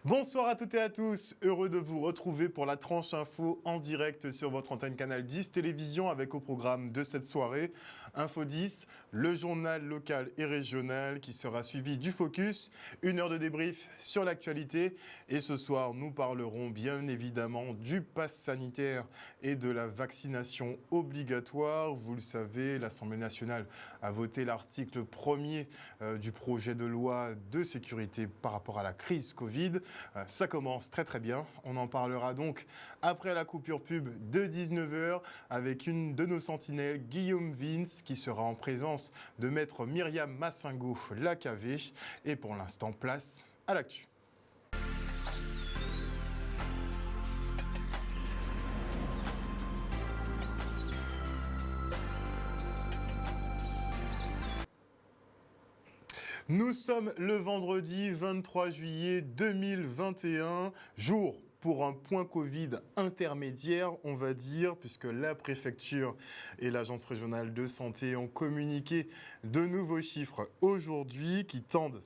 Bonsoir à toutes et à tous, heureux de vous retrouver pour la tranche info en direct sur votre antenne Canal 10 Télévision avec au programme de cette soirée Info 10, le journal local et régional qui sera suivi du focus, une heure de débrief sur l'actualité et ce soir nous parlerons bien évidemment du pass sanitaire et de la vaccination obligatoire. Vous le savez, l'Assemblée nationale a voté l'article 1er du projet de loi de sécurité par rapport à la crise Covid. Ça commence très très bien. On en parlera donc après la coupure pub de 19h avec une de nos sentinelles, Guillaume Vince, qui sera en présence de maître Myriam Massingo Lacavé. Et pour l'instant, place à l'actu. Nous sommes le vendredi 23 juillet 2021, jour pour un point Covid intermédiaire, on va dire, puisque la préfecture et l'agence régionale de santé ont communiqué de nouveaux chiffres aujourd'hui qui tendent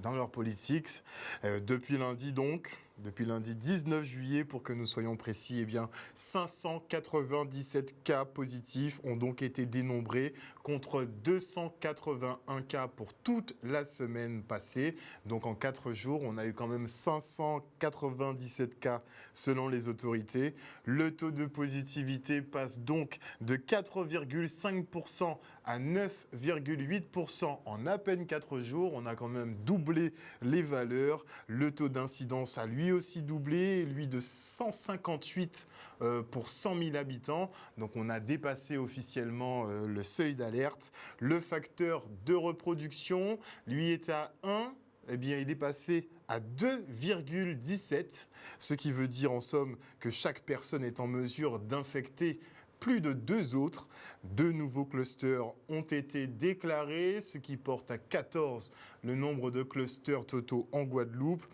dans leur politique. Depuis lundi donc, depuis lundi 19 juillet, pour que nous soyons précis, eh bien, 597 cas positifs ont donc été dénombrés contre 281 cas pour toute la semaine passée. Donc en 4 jours, on a eu quand même 597 cas selon les autorités. Le taux de positivité passe donc de 4,5% à 9,8% en à peine 4 jours. On a quand même doublé les valeurs. Le taux d'incidence a lui aussi doublé, lui de 158 pour 100 000 habitants. Donc on a dépassé officiellement le seuil d'alerte. Le facteur de reproduction, lui, est à 1. Eh bien, il est passé à 2,17, ce qui veut dire en somme que chaque personne est en mesure d'infecter plus de 2 autres. 2 nouveaux clusters ont été déclarés, ce qui porte à 14 le nombre de clusters totaux en Guadeloupe.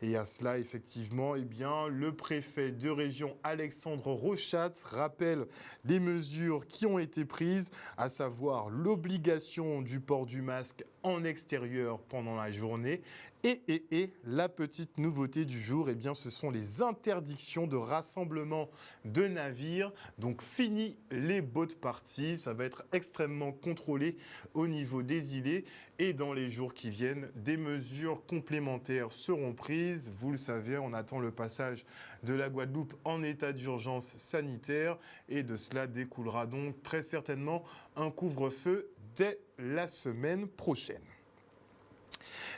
Et à cela, effectivement, eh bien, le préfet de région Alexandre Rochat rappelle les mesures qui ont été prises, à savoir l'obligation du port du masque en extérieur pendant la journée. Et la petite nouveauté du jour, eh bien, ce sont les interdictions de rassemblement de navires. Donc fini les boat parties, ça va être extrêmement contrôlé au niveau des îlets. Et dans les jours qui viennent, des mesures complémentaires seront prises. Vous le savez, on attend le passage de la Guadeloupe en état d'urgence sanitaire. Et de cela découlera donc très certainement un couvre-feu dès la semaine prochaine.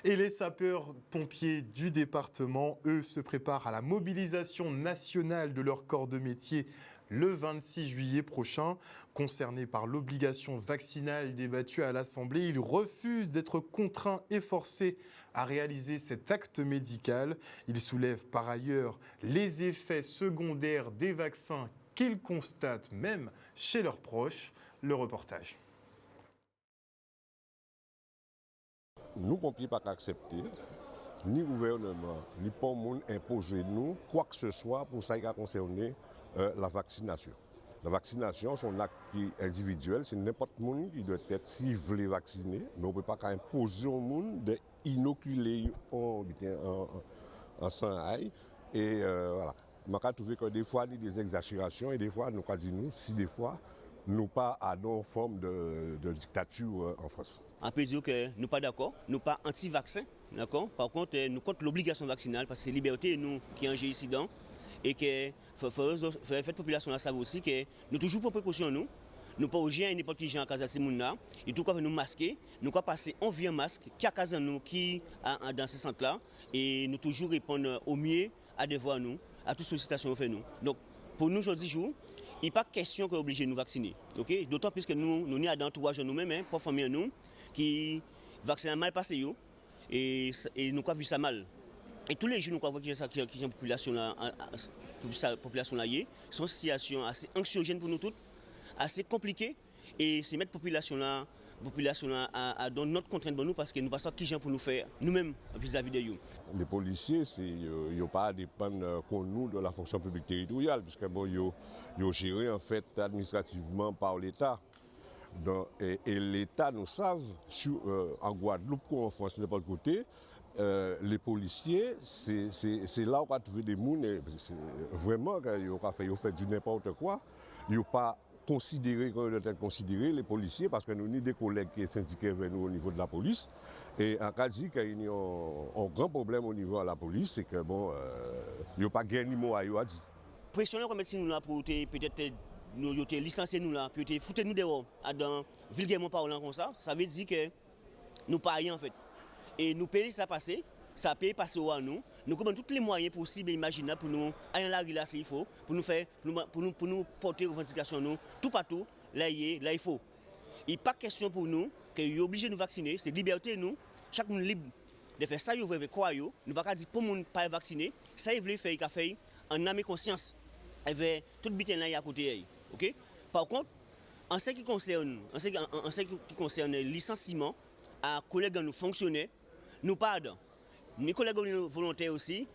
Et les sapeurs-pompiers du département, eux, se préparent à la mobilisation nationale de leur corps de métier le 26 juillet prochain. Concernés par l'obligation vaccinale débattue à l'Assemblée, ils refusent d'être contraints et forcés à réaliser cet acte médical. Ils soulèvent par ailleurs les effets secondaires des vaccins qu'ils constatent même chez leurs proches. Le reportage. Nous, pompiers, pas accepter, ni gouvernement, ni pas monde imposer nous quoi que ce soit pour ça qui a concerné la vaccination. La vaccination, c'est un acte individuel, c'est n'importe qui qui doit être, s'il veut vacciner, mais on ne peut pas imposer au monde d'inoculer en sang. Et voilà. Je trouve que des fois, il y a des exagérations et des fois, nous disons, si des fois, nous pas à une forme de dictature en France. On peut dire que nous ne sommes pas d'accord, nous ne sommes pas anti-vaccin. D'accord? Par contre, nous contre l'obligation vaccinale parce que c'est la liberté nous qui est en jeu ici dedans. Et que la population savent aussi que nous toujours pour précaution nous. Nous ne pouvons pas n'importe qui gens à casa ces gens-là. Et tout cas nous masquer, nous pouvons passer en vie en masque qui a casa nous qui dans ce centre-là et nous toujours répondre au mieux à devoir nous, à toutes sollicitations fait nous. Donc pour nous aujourd'hui jour, il n'est pas question qu'on est obligé de nous vacciner. Okay? D'autant plus que nous sommes dans 3 jours nous-mêmes, pour famille nous, qui vaccinent mal passé et nous avons vu ça mal. Et tous les jours, nous avons vu que la population là, c'est une situation assez anxiogène pour nous tous, assez compliquée. Et c'est mettre la population là à donner notre contrainte pour nous parce que nous ne savons pas qui pour nous faire nous-mêmes vis-à-vis de eux. Les policiers, ils n'ont pas à dépendre comme nous de la fonction publique territoriale, puisque ils gérés en fait administrativement par l'État. Et l'État nous savent, en Guadeloupe ou en France, n'importe côté, les policiers, c'est là où on va trouver des gens, vraiment, ils ont fait du n'importe quoi. Ils n'ont pas considéré, les policiers, parce que nous avons des collègues qui sont syndiqués vers nous au niveau de la police. Et en cas dit qu'il y a un grand problème au niveau de la police, c'est que bon, il n'y a pas de ni mot à dire. Pression qu'on met sur nous là pour peut-être nous licencier nous là, peut-être foutre nous dehors, dans vulgairement parlant comme ça veut dire que nous pas rien en fait. Et nous payons ça passer, ça paye passer à nous. Nous avons tous les moyens possibles et imaginables pour nous aller en la rue là s'il faut, pour nous porter revendication nous, tout partout, là il faut. Il n'est pas question pour nous que nous obligés de nous vacciner, c'est liberté nous, chaque monde libre de faire ça, vous voulez quoi, nous ne pouvons pas dire pour ne pas vacciner, ça il veut faire, il a fait en âme et conscience, avec tout le bitin là à côté. Okay? Par contre, en ce qui concerne le licenciement à collègues nous fonctionnaires, nous pardon. Mes collègues volontaires aussi,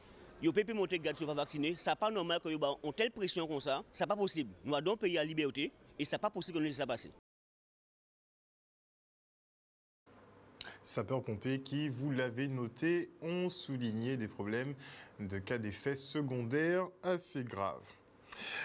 ils peuvent monter garde sur pas vacciné. Ça n'est pas normal que nous ont telle pression comme ça. Ce n'est pas possible. Nous avons un pays à liberté et ce n'est pas possible que nous laisse ça passer. Sapeurs-pompiers qui, vous l'avez noté, ont souligné des problèmes de cas d'effets secondaires assez graves.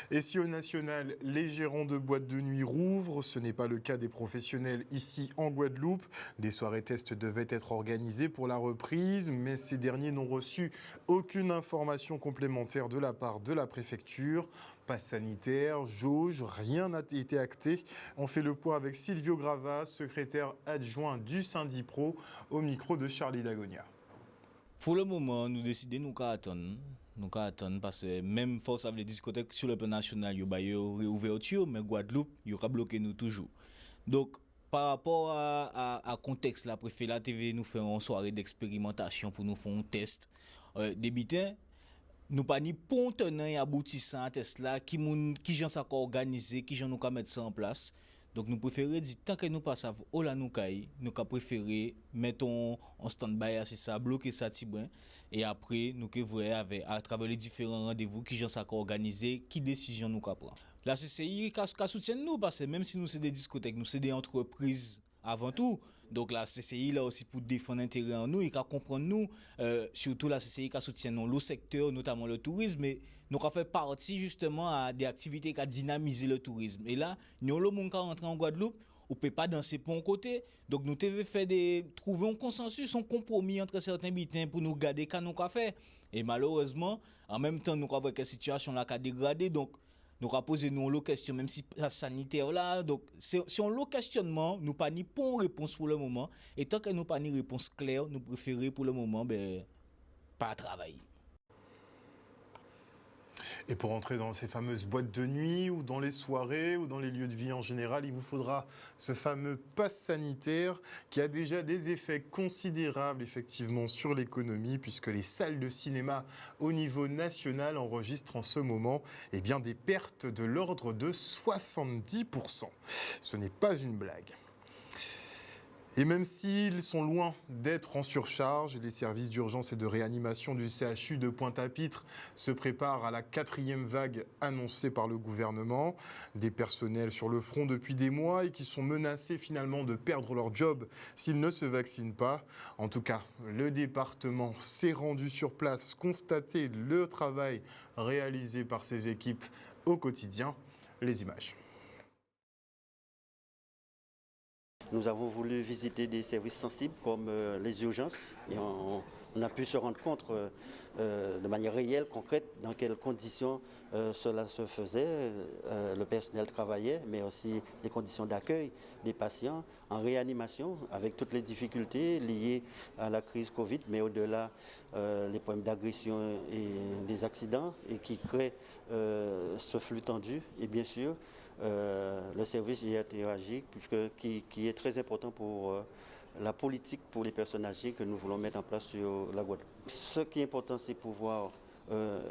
Et si au national, les gérants de boîtes de nuit rouvrent, ce n'est pas le cas des professionnels ici en Guadeloupe. Des soirées tests devaient être organisées pour la reprise, mais ces derniers n'ont reçu aucune information complémentaire de la part de la préfecture. Passe sanitaire, jauge, rien n'a été acté. On fait le point avec Silvio Grava, secrétaire adjoint du Syndipro, au micro de Charlie Dagonia. Pour le moment, nous décidons nous attendre. Nous attendre parce que même force avec les discothèques sur le plan national, il y a une réouverture, mais Guadeloupe, il y aura bloqué nous toujours. Donc, par rapport à contexte, la préfet la TV nous fait une soirée d'expérimentation pour nous faire un test. Débutant, nous pas ni pont tenant et aboutissant à test là, qui gens ça organisé, qui gens nous ka mettre ça en place. Donc nous préférons dire tant que nous pas savons où la nous caille, nous ka préférer mettre en stand-by à ça, bloquer ça tibrin et après nous que voir avec à travers les différents rendez-vous qui gens ça organisé, qui décision nous ka prendre. La CCI ka soutient nous parce que même si nous c'est des discothèques, nous c'est des entreprises avant tout. Donc la CCI là aussi pour défendre l'intérêt en nous, il ka comprendre nous surtout la CCI ka soutient nous le secteur notamment le tourisme mais nous avons fait partie justement à des activités qui ont dynamisé le tourisme. Et là, nous avons le monde qui rentre en Guadeloupe, on ne peut pas danser pour un côté. Donc nous devons trouver un consensus, un compromis entre certains bitins pour nous garder ce nous avons fait. Et malheureusement, en même temps, nous avons vu que la situation là a dégradé. Donc nous avons posé nos questions, même si la sanitaire là. Donc si on le questionnement, nous pas ni pour une réponse pour le moment. Et tant que nous pas ni réponse claire, nous préférons pour le moment pas travailler. Et pour entrer dans ces fameuses boîtes de nuit ou dans les soirées ou dans les lieux de vie en général, il vous faudra ce fameux pass sanitaire qui a déjà des effets considérables effectivement sur l'économie puisque les salles de cinéma au niveau national enregistrent en ce moment des pertes de l'ordre de 70%. Ce n'est pas une blague. Et même s'ils sont loin d'être en surcharge, les services d'urgence et de réanimation du CHU de Pointe-à-Pitre se préparent à la 4e vague annoncée par le gouvernement. Des personnels sur le front depuis des mois et qui sont menacés finalement de perdre leur job s'ils ne se vaccinent pas. En tout cas, le département s'est rendu sur place, constater le travail réalisé par ces équipes au quotidien. Les images. Nous avons voulu visiter des services sensibles comme les urgences et on a pu se rendre compte de manière réelle, concrète, dans quelles conditions cela se faisait. Le personnel travaillait, mais aussi les conditions d'accueil des patients en réanimation avec toutes les difficultés liées à la crise Covid, mais au-delà les problèmes d'agression et des accidents et qui créent ce flux tendu et bien sûr le service gériatrique qui est très important pour la politique pour les personnes âgées que nous voulons mettre en place sur la Guadeloupe. Ce qui est important, c'est pouvoir,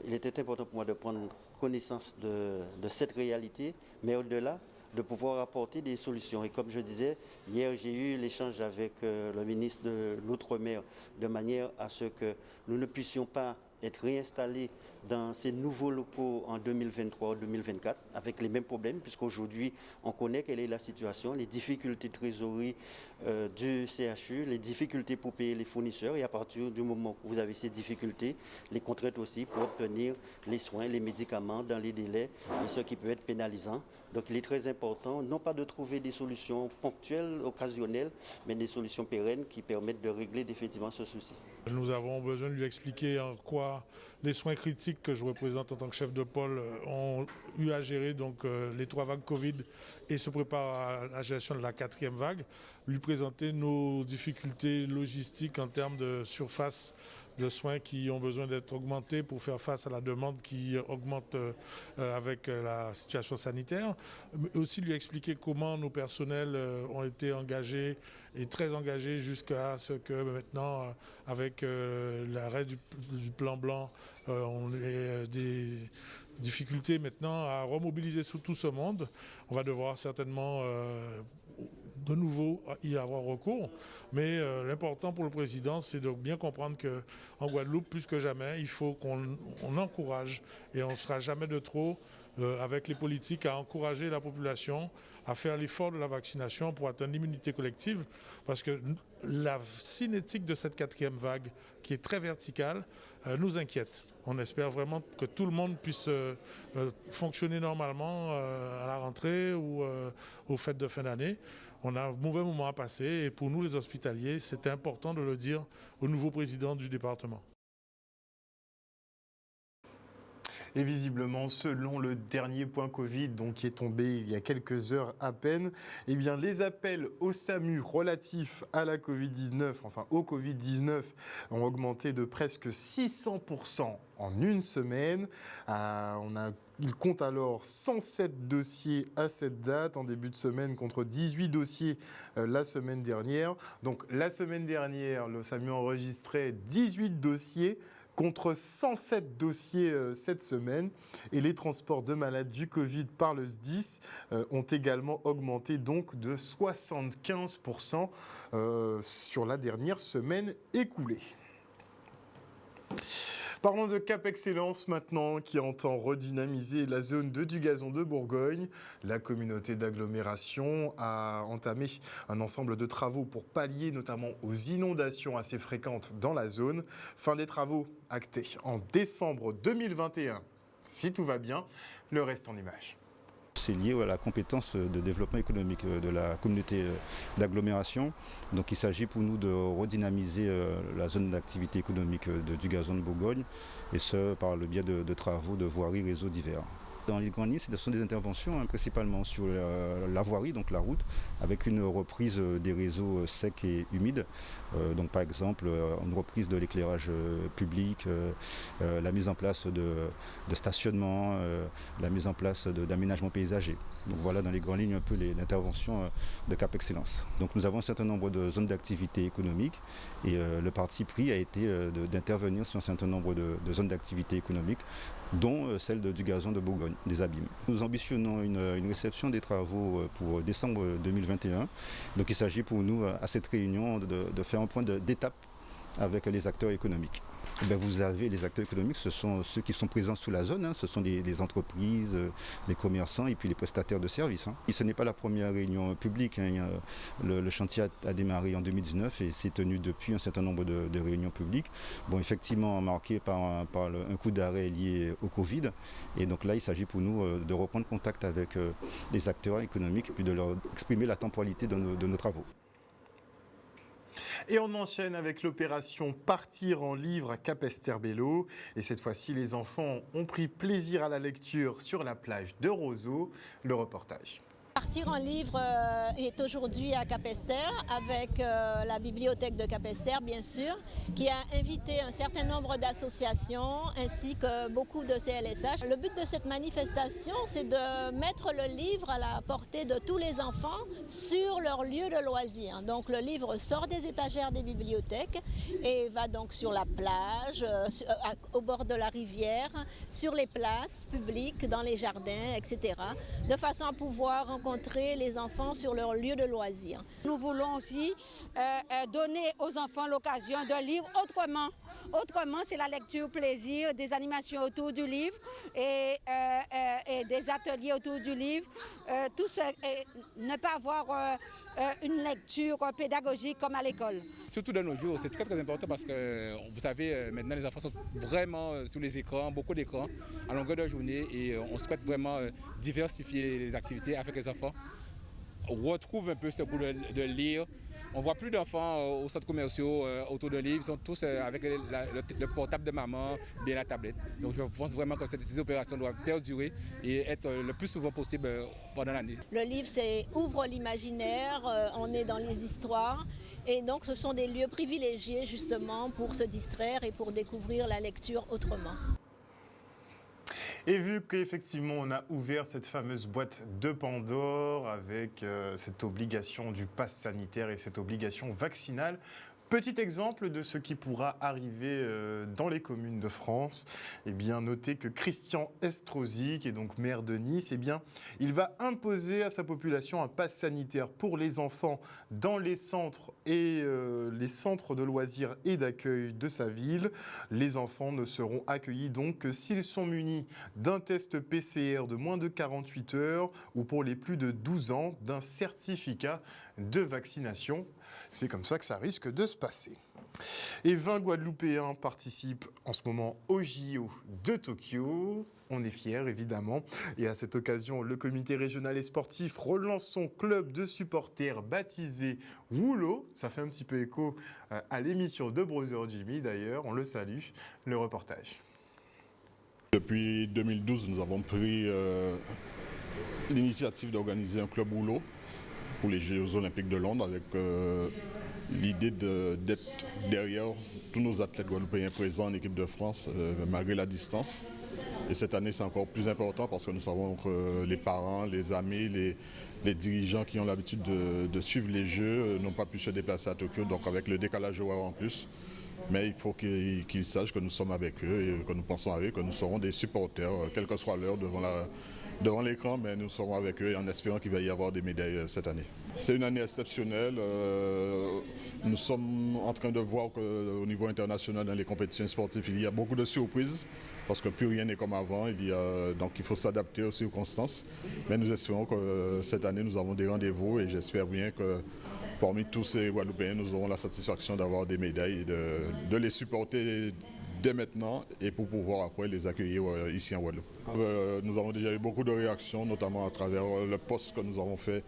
il était important pour moi de prendre connaissance de cette réalité, mais au-delà, de pouvoir apporter des solutions. Et comme je disais, hier j'ai eu l'échange avec le ministre de l'Outre-mer de manière à ce que nous ne puissions pas être réinstallés dans ces nouveaux locaux en 2023-2024 avec les mêmes problèmes, puisqu'aujourd'hui on connaît quelle est la situation, les difficultés de trésorerie du CHU, les difficultés pour payer les fournisseurs, et à partir du moment où vous avez ces difficultés, les contraintes aussi pour obtenir les soins, les médicaments dans les délais, et ce qui peut être pénalisant. Donc il est très important, non pas de trouver des solutions ponctuelles, occasionnelles, mais des solutions pérennes qui permettent de régler définitivement ce souci. Nous avons besoin de lui expliquer en quoi les soins critiques que je représente en tant que chef de pôle ont eu à gérer donc, les 3 vagues Covid et se préparent à la gestion de la 4e vague. Lui présenter nos difficultés logistiques en termes de surface de soins qui ont besoin d'être augmentés pour faire face à la demande qui augmente avec la situation sanitaire. Mais aussi lui expliquer comment nos personnels ont été engagés et très engagés jusqu'à ce que maintenant, avec l'arrêt du plan blanc, on ait des difficultés maintenant à remobiliser tout ce monde. On va devoir certainement de nouveau y avoir recours. Mais l'important pour le président, c'est de bien comprendre qu'en Guadeloupe, plus que jamais, il faut qu'on encourage, et on ne sera jamais de trop, avec les politiques, à encourager la population à faire l'effort de la vaccination pour atteindre l'immunité collective, parce que la cinétique de cette 4e vague, qui est très verticale, nous inquiète. On espère vraiment que tout le monde puisse fonctionner normalement à la rentrée ou aux fêtes de fin d'année. On a un mauvais moment à passer, et pour nous les hospitaliers, c'était important de le dire au nouveau président du département. Et visiblement, selon le dernier point Covid, donc, qui est tombé il y a quelques heures à peine, eh bien, les appels au SAMU relatifs à la Covid-19, enfin au Covid-19, ont augmenté de presque 600% en une semaine. Il compte alors 107 dossiers à cette date en début de semaine contre 18 dossiers la semaine dernière. Donc la semaine dernière, le SAMU enregistrait 18 dossiers contre 107 dossiers cette semaine. Et les transports de malades du Covid par le SDIS ont également augmenté donc de 75% sur la dernière semaine écoulée. Parlons de Cap Excellence maintenant, qui entend redynamiser la zone de Dugazon de Bourgogne. La communauté d'agglomération a entamé un ensemble de travaux pour pallier notamment aux inondations assez fréquentes dans la zone. Fin des travaux actés en décembre 2021. Si tout va bien, le reste en images. C'est lié à la compétence de développement économique de la communauté d'agglomération. Donc il s'agit pour nous de redynamiser la zone d'activité économique de Dugazon de Bourgogne, et ce par le biais de travaux de voiries réseaux divers. Dans les grandes lignes, ce sont des interventions principalement sur la voirie, donc la route, avec une reprise des réseaux secs et humides. Donc par exemple, une reprise de l'éclairage public, la mise en place de stationnement, la mise en place d'aménagement paysager. Donc voilà dans les grandes lignes un peu l'intervention de Cap Excellence. Donc nous avons un certain nombre de zones d'activité économique, et le parti pris a été d'intervenir sur un certain nombre de zones d'activité économique, dont celle du gazon de Bourgogne, des Abîmes. Nous ambitionnons une réception des travaux pour décembre 2021. Donc il s'agit pour nous, à cette réunion, de faire un point d'étape avec les acteurs économiques. Et bien, vous avez les acteurs économiques, ce sont ceux qui sont présents sous la zone, ce sont les entreprises, les commerçants et puis les prestataires de services. Et ce n'est pas la première réunion publique. Le chantier a démarré en 2019 et s'est tenu depuis un certain nombre de réunions publiques. Bon, effectivement marqué par un coup d'arrêt lié au Covid. Et donc là, il s'agit pour nous de reprendre contact avec les acteurs économiques et puis de leur exprimer la temporalité de nos travaux. Et on enchaîne avec l'opération Partir en livre à Capesterre-Belle-Eau. Et cette fois-ci, les enfants ont pris plaisir à la lecture sur la plage de Roseau. Le reportage. Partir en livre est aujourd'hui à Capesterre avec la bibliothèque de Capesterre, bien sûr, qui a invité un certain nombre d'associations ainsi que beaucoup de CLSH. Le but de cette manifestation, c'est de mettre le livre à la portée de tous les enfants sur leur lieu de loisir. Donc le livre sort des étagères des bibliothèques et va donc sur la plage, au bord de la rivière, sur les places publiques, dans les jardins, etc. de façon à pouvoir rencontrer rencontrer les enfants sur leur lieu de loisirs. Nous voulons aussi donner aux enfants l'occasion de lire autrement. Autrement, c'est la lecture plaisir, des animations autour du livre et des ateliers autour du livre. Tout ce, ne pas avoir une lecture pédagogique comme à l'école. Surtout de nos jours, c'est très très important parce que vous savez, maintenant les enfants sont vraiment sur les écrans, beaucoup d'écrans à longueur de journée et on souhaite vraiment diversifier les activités afin que les enfants retrouvent un peu ce goût de lire. On ne voit plus d'enfants aux centres commerciaux autour de livres, ils sont tous avec le portable de maman, bien la tablette. Donc je pense vraiment que ces opérations doivent perdurer et être le plus souvent possible pendant l'année. Le livre, c'est ouvre l'imaginaire, on est dans les histoires et donc ce sont des lieux privilégiés justement pour se distraire et pour découvrir la lecture autrement. Et vu qu'effectivement on a ouvert cette fameuse boîte de Pandore avec cette obligation du pass sanitaire et cette obligation vaccinale, petit exemple de ce qui pourra arriver dans les communes de France, eh bien notez que Christian Estrosi, qui est donc maire de Nice, eh bien, il va imposer à sa population un pass sanitaire pour les enfants dans les centres et les centres de loisirs et d'accueil de sa ville. Les enfants ne seront accueillis donc que s'ils sont munis d'un test PCR de moins de 48 heures ou pour les plus de 12 ans d'un certificat de vaccination. C'est comme ça que ça risque de se passer. Et 20 Guadeloupéens participent en ce moment au JO de Tokyo. On est fiers, évidemment. Et à cette occasion, le comité régional et sportif relance son club de supporters baptisé Woolo. Ça fait un petit peu écho à l'émission de Brother Jimmy, d'ailleurs. On le salue. Le reportage. Depuis 2012, nous avons pris l'initiative d'organiser un club Woolo pour les Jeux olympiques de Londres avec l'idée d'être derrière tous nos athlètes guadeloupéens présents en équipe de France malgré la distance. Et cette année c'est encore plus important parce que nous savons que les parents, les amis, les dirigeants qui ont l'habitude de suivre les Jeux n'ont pas pu se déplacer à Tokyo, donc avec le décalage horaire en plus. Mais il faut qu'ils sachent que nous sommes avec eux et que nous pensons à eux, que nous serons des supporters, quelle que soit l'heure devant l'écran, mais nous serons avec eux et en espérant qu'il va y avoir des médailles cette année. C'est une année exceptionnelle. Nous sommes en train de voir qu'au niveau international, dans les compétitions sportives, il y a beaucoup de surprises parce que plus rien n'est comme avant. Donc il faut s'adapter aux circonstances. Mais nous espérons que cette année, nous avons des rendez-vous et j'espère bien que parmi tous ces Guadeloupéens, nous aurons la satisfaction d'avoir des médailles et de les supporter dès maintenant et pour pouvoir après les accueillir ici en Guadeloupe. Nous avons déjà eu beaucoup de réactions, notamment à travers le post que nous avons fait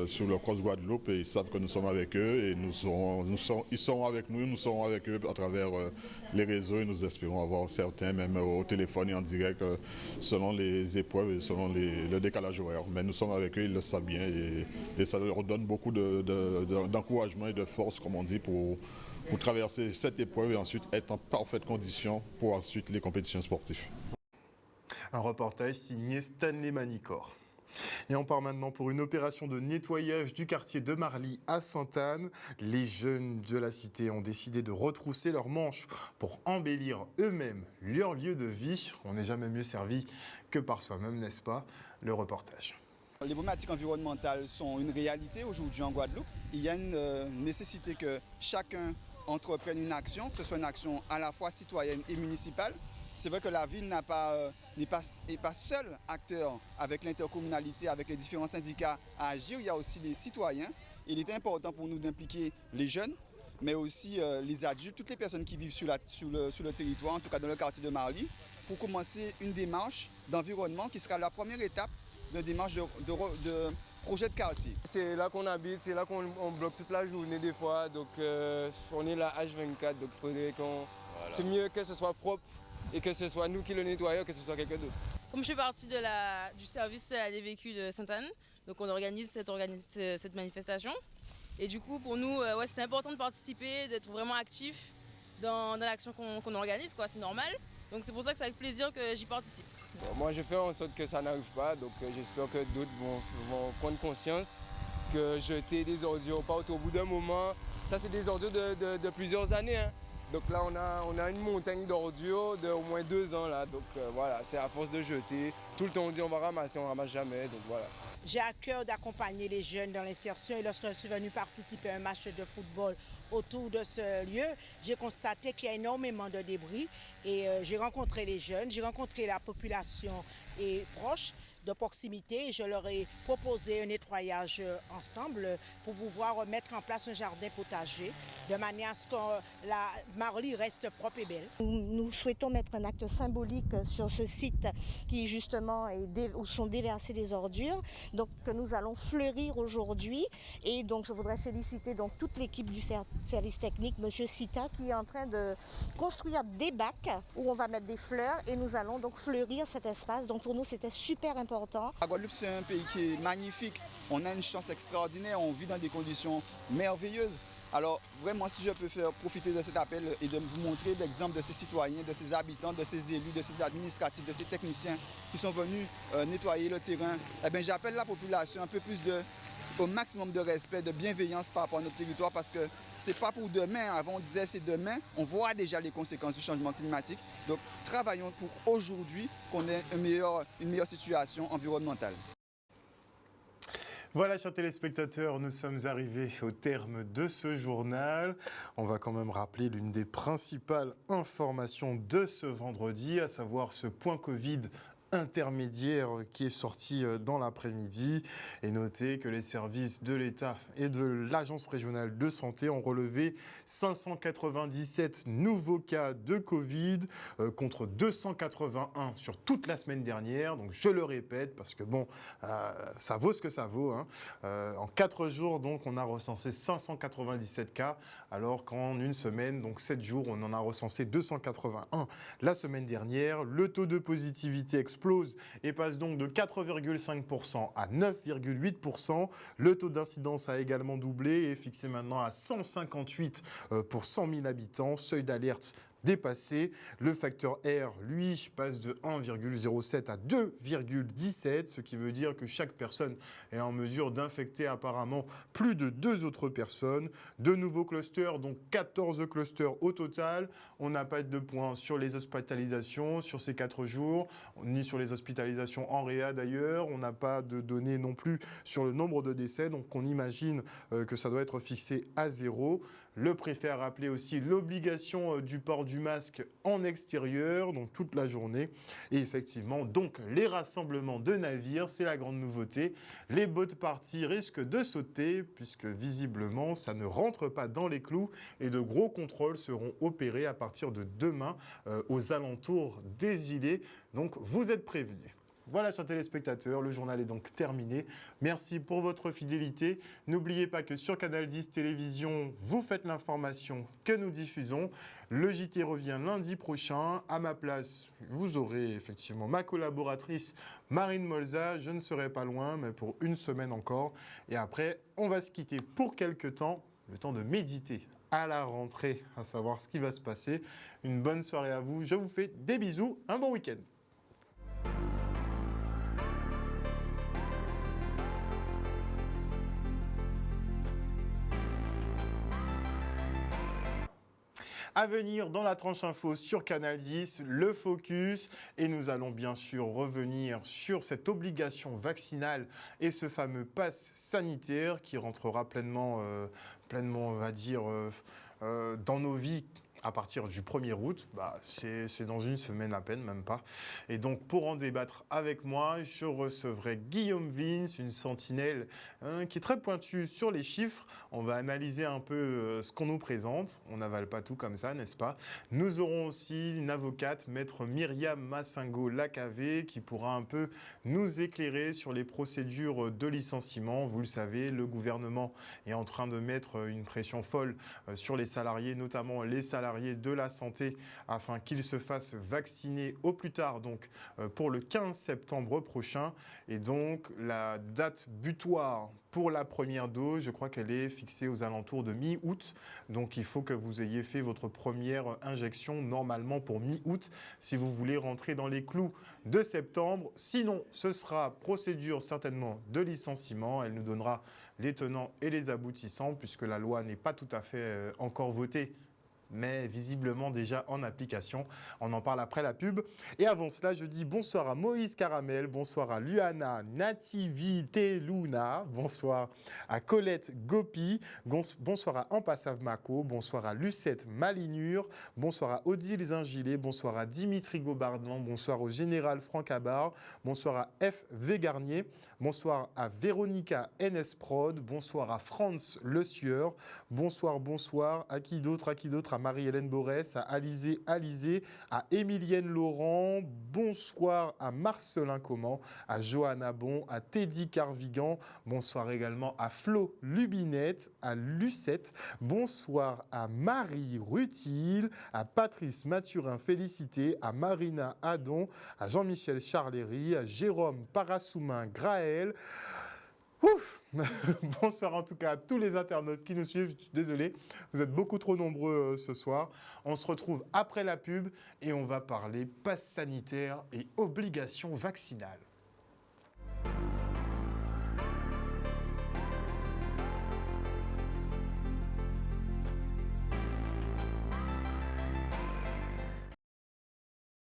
sur le Cross Guadeloupe et ils savent que nous sommes avec eux et ils seront avec nous, nous serons avec eux à travers les réseaux et nous espérons avoir certains même au téléphone et en direct selon les épreuves et selon le décalage horaire. Mais nous sommes avec eux, ils le savent bien et ça leur donne beaucoup d'encouragement et de force, comme on dit, pour traverser cette épreuve et ensuite être en parfaite condition pour ensuite les compétitions sportives. Un reportage signé Stanley Manicor. Et on part maintenant pour une opération de nettoyage du quartier de Marly à Sainte-Anne. Les jeunes de la cité ont décidé de retrousser leurs manches pour embellir eux-mêmes leur lieu de vie. On n'est jamais mieux servi que par soi-même, n'est-ce pas? Le reportage. Les problématiques environnementales sont une réalité aujourd'hui en Guadeloupe. Il y a une nécessité que chacun entreprenne une action, que ce soit une action à la fois citoyenne et municipale. C'est vrai que la ville n'est pas seul acteur avec l'intercommunalité, avec les différents syndicats à agir. Il y a aussi les citoyens. Il est important pour nous d'impliquer les jeunes, mais aussi les adultes, toutes les personnes qui vivent sur le territoire, en tout cas dans le quartier de Marly, pour commencer une démarche d'environnement qui sera la première étape d'une démarche de projet de quartier. C'est là qu'on habite, c'est là qu'on bloque toute la journée des fois, donc on est là H24, donc il faudrait qu'on... Voilà. C'est mieux que ce soit propre et que ce soit nous qui le nettoyons que ce soit quelqu'un d'autre. Comme je fais partie du service des véhicules de Sainte-Anne, donc on organise cette manifestation. Et du coup pour nous, c'était important de participer, d'être vraiment actif dans l'action qu'on organise, quoi, c'est normal. Donc c'est pour ça que c'est avec plaisir que j'y participe. Bon, moi je fais en sorte que ça n'arrive pas, donc j'espère que d'autres vont prendre conscience que jeter des ordures partout au bout d'un moment, ça c'est des ordures de plusieurs années. Hein. Donc là, on a une montagne d'ordures d'au moins 2 ans là. Donc voilà, c'est à force de jeter. Tout le temps, on dit on va ramasser, on ramasse jamais. Donc voilà. J'ai à cœur d'accompagner les jeunes dans l'insertion et lorsque je suis venue participer à un match de football autour de ce lieu, j'ai constaté qu'il y a énormément de débris et j'ai rencontré les jeunes, j'ai rencontré la population et proche de proximité et je leur ai proposé un nettoyage ensemble pour pouvoir mettre en place un jardin potager de manière à ce que la Marly reste propre et belle. Nous souhaitons mettre un acte symbolique sur ce site qui justement où sont déversées des ordures, donc que nous allons fleurir aujourd'hui et donc je voudrais féliciter donc toute l'équipe du service technique, Monsieur Sita, qui est en train de construire des bacs où on va mettre des fleurs et nous allons donc fleurir cet espace. Donc pour nous c'était super important. La Guadeloupe, c'est un pays qui est magnifique. On a une chance extraordinaire. On vit dans des conditions merveilleuses. Alors, vraiment, si je peux faire profiter de cet appel et de vous montrer l'exemple de ces citoyens, de ces habitants, de ces élus, de ces administratifs, de ces techniciens qui sont venus nettoyer le terrain, eh bien, j'appelle la population un peu plus au maximum de respect, de bienveillance par rapport à notre territoire parce que c'est pas pour demain. Avant, on disait c'est demain. On voit déjà les conséquences du changement climatique. Donc, travaillons pour aujourd'hui qu'on ait une meilleure situation environnementale. Voilà, chers téléspectateurs, nous sommes arrivés au terme de ce journal. On va quand même rappeler l'une des principales informations de ce vendredi, à savoir ce point Covid intermédiaire qui est sorti dans l'après-midi et notez que les services de l'État et de l'Agence régionale de santé ont relevé 597 nouveaux cas de Covid contre 281 sur toute la semaine dernière. Donc je le répète parce que bon, ça vaut ce que ça vaut. Hein. En 4 jours, donc, on a recensé 597 cas alors qu'en une semaine, donc 7 jours, on en a recensé 281 la semaine dernière. Le taux de positivité explose et passe donc de 4,5% à 9,8%. Le taux d'incidence a également doublé et est fixé maintenant à 158 pour 100 000 habitants. Seuil d'alerte dépassé. Le facteur R, lui, passe de 1,07 à 2,17, ce qui veut dire que chaque personne est en mesure d'infecter apparemment plus de 2 autres personnes. De nouveaux clusters, donc 14 clusters au total. On n'a pas de points sur les hospitalisations sur ces 4 jours, ni sur les hospitalisations en réa d'ailleurs. On n'a pas de données non plus sur le nombre de décès, donc on imagine que ça doit être fixé à 0. Le préfet a rappelé aussi l'obligation du port du masque en extérieur, donc toute la journée. Et effectivement, donc les rassemblements de navires, c'est la grande nouveauté. Les boat parties risquent de sauter, puisque visiblement, ça ne rentre pas dans les clous. Et de gros contrôles seront opérés à partir de demain aux alentours des îlets. Donc vous êtes prévenus. Voilà, chers téléspectateurs, le journal est donc terminé. Merci pour votre fidélité. N'oubliez pas que sur Canal 10 Télévision, vous faites l'information que nous diffusons. Le JT revient lundi prochain. À ma place, vous aurez effectivement ma collaboratrice Marine Molza. Je ne serai pas loin, mais pour une semaine encore. Et après, on va se quitter pour quelques temps, le temps de méditer à la rentrée, à savoir ce qui va se passer. Une bonne soirée à vous. Je vous fais des bisous. Un bon week-end. À venir dans la tranche info sur Canal 10, le focus, et nous allons bien sûr revenir sur cette obligation vaccinale et ce fameux pass sanitaire qui rentrera pleinement on va dire, dans nos vies à partir du 1er août, c'est dans une semaine à peine, même pas. Et donc, pour en débattre avec moi, je recevrai Guillaume Vince, une sentinelle qui est très pointue sur les chiffres. On va analyser un peu ce qu'on nous présente. On n'avale pas tout comme ça, n'est-ce pas? Nous aurons aussi une avocate, maître Myriam Massingo-Lacavé, qui pourra un peu nous éclairer sur les procédures de licenciement. Vous le savez, le gouvernement est en train de mettre une pression folle sur les salariés, notamment les salariés de la santé, afin qu'ils se fassent vacciner au plus tard, donc pour le 15 septembre prochain. Et donc la date butoir pour la première dose, je crois qu'elle est fixée aux alentours de mi-août. Donc il faut que vous ayez fait votre première injection normalement pour mi-août si vous voulez rentrer dans les clous de septembre. Sinon, ce sera procédure certainement de licenciement. Elle nous donnera les tenants et les aboutissants puisque la loi n'est pas tout à fait encore votée mais visiblement déjà en application. On en parle après la pub. Et avant cela, je dis bonsoir à Moïse Caramel, bonsoir à Luana Nativité Luna, bonsoir à Colette Gopi, bonsoir à Ampasav Mako, bonsoir à Lucette Malinure, bonsoir à Odile Zingilet, bonsoir à Dimitri Gobardan, bonsoir au général Franck Abar, bonsoir à F.V. Garnier, bonsoir à Véronica NS Prod, bonsoir à Franz Le Sieur, bonsoir à qui d'autre, à Marie-Hélène Borès, à Alizé, à Émilienne Laurent, bonsoir à Marcelin Comment, à Johanna Bon, à Teddy Carvigan, bonsoir également à Flo Lubinette, à Lucette, bonsoir à Marie Rutil, à Patrice Mathurin Félicité, à Marina Adon, à Jean-Michel Charléry, à Jérôme Parasoumin Graël. Ouf. Bonsoir en tout cas à tous les internautes qui nous suivent. Je suis désolé, vous êtes beaucoup trop nombreux ce soir. On se retrouve après la pub et on va parler passe sanitaire et obligations vaccinales.